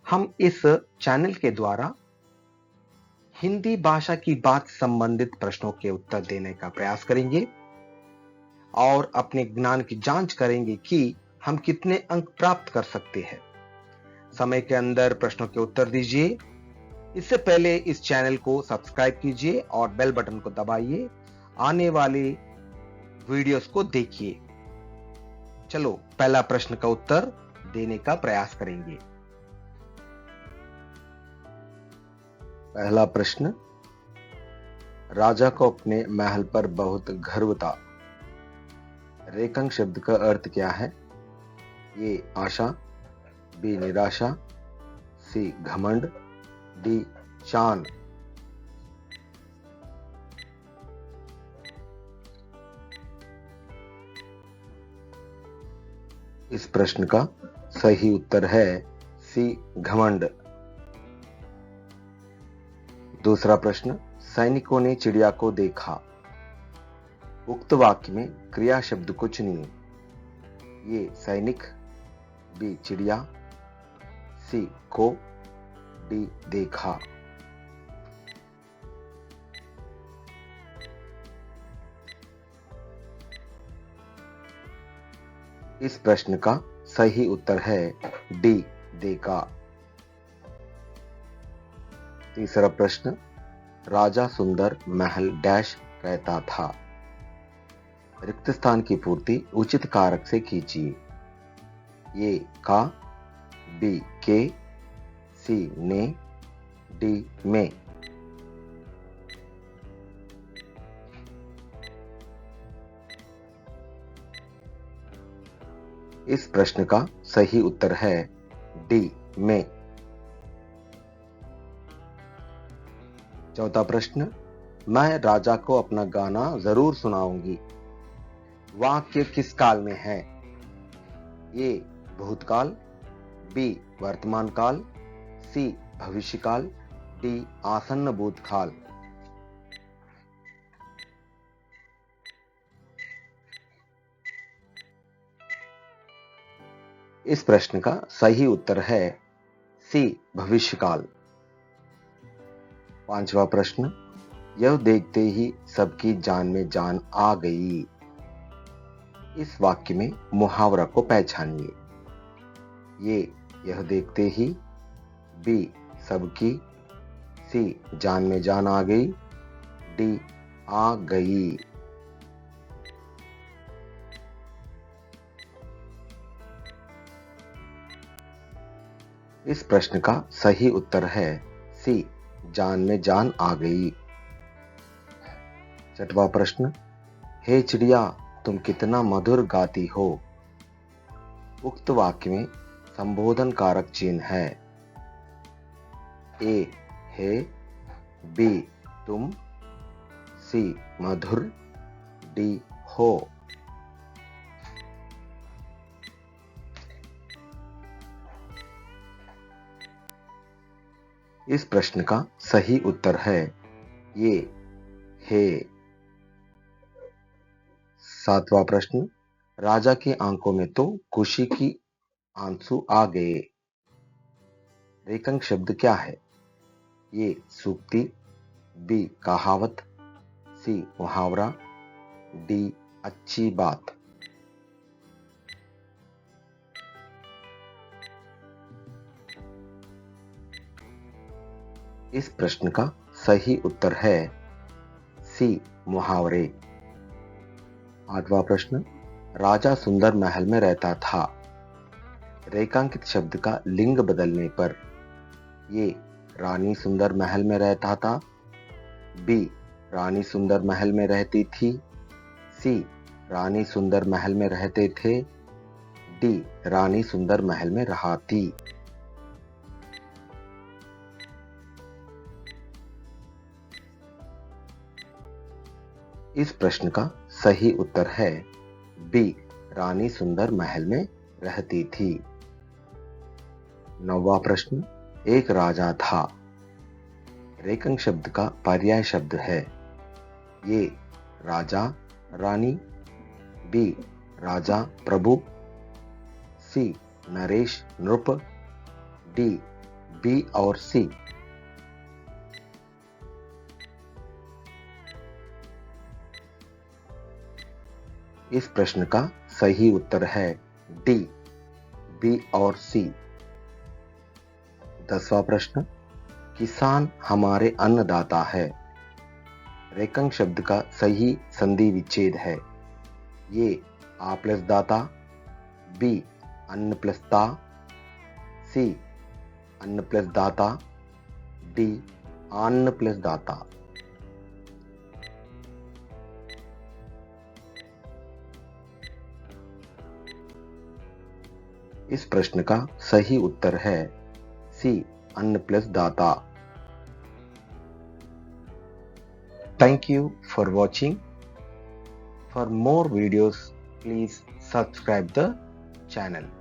हम इस चैनल के द्वारा हिंदी भाषा की बात संबंधित प्रश्नों के उत्तर देने का प्रयास करेंगे और अपने ज्ञान की जांच करेंगे कि हम कितने अंक प्राप्त कर सकते हैं। समय के अंदर प्रश्नों के उत्तर दीजिए। इससे पहले इस चैनल को सब्सक्राइब कीजिए और बेल बटन को दबाइए। आने वाले वीडियोस को देखिए। चलो पहला प्रश्न का उत्तर देने का प्रयास करेंगे। पहला प्रश्न, राजा को अपने महल पर बहुत गर्व था। रेखंक शब्द का अर्थ क्या है? ए आशा, बी निराशा, सी घमंड, डी शान। इस प्रश्न का सही उत्तर है सी घमंड। दूसरा प्रश्न, सैनिकों ने चिड़िया को देखा। उक्त वाक्य में क्रिया शब्द को चुनिए। ये सैनिक, बी चिड़िया, सी को, डी देखा। इस प्रश्न का सही उत्तर है डी देखा। तीसरा प्रश्न, राजा सुंदर महल डैश रहता था। रिक्त स्थान की पूर्ति उचित कारक से कीजिए। ए का, बी के, सी ने, डी में। इस प्रश्न का सही उत्तर है डी में। चौथा प्रश्न, मैं राजा को अपना गाना जरूर सुनाऊंगी। वाक्य किस काल में है? ए भूतकाल, बी वर्तमान काल, सी भविष्यकाल, डी आसन्न भूतकाल। इस प्रश्न का सही उत्तर है सी भविष्यकाल। पांचवा प्रश्न, यह देखते ही सबकी जान में जान आ गई। इस वाक्य में मुहावरा को पहचानिए। ये यह देखते ही, बी सबकी, सी जान में जान आ गई, डी आ गई। इस प्रश्न का सही उत्तर है सी जान में जान आ गई। छठवां प्रश्न, हे चिड़िया तुम कितना मधुर गाती हो। उक्त वाक्य में संबोधन कारक चिन्ह है। ए हे, बी तुम, सी मधुर, डी हो। इस प्रश्न का सही उत्तर है ये हे। सातवां प्रश्न, राजा की आंखों में तो खुशी की आंसू आ गए। रेखंक शब्द क्या है? ये सूक्ति, बी कहावत, सी मुहावरा, डी अच्छी बात। इस प्रश्न का सही उत्तर है सी मुहावरे। आठवां प्रश्न, राजा सुंदर महल में रहता था। रेखांकित शब्द का लिंग बदलने पर ये रानी सुंदर महल में रहता था, बी रानी सुंदर महल में रहती थी, सी रानी सुंदर महल में रहते थे, डी रानी सुंदर महल में रहाती। इस प्रश्न का सही उत्तर है बी रानी सुंदर महल में रहती थी। नौवां प्रश्न, एक राजा था। रेखंक शब्द का पर्याय शब्द है। ये राजा रानी, बी राजा प्रभु, सी नरेश नृप, डी बी और सी? इस प्रश्न का सही उत्तर है डी, बी और सी। 10वां प्रश्न, किसान हमारे अन्नदाता है। रेकंग शब्द का सही संधि विच्छेद है। ये आ प्लस दाता, बी अन्न प्लस ता, सी अन्न प्लस दाता, डी अन्न प्लस दाता। इस प्रश्न का सही उत्तर है सी, अन्न प्लस दाता। Thank you for watching. For more videos, please subscribe the channel.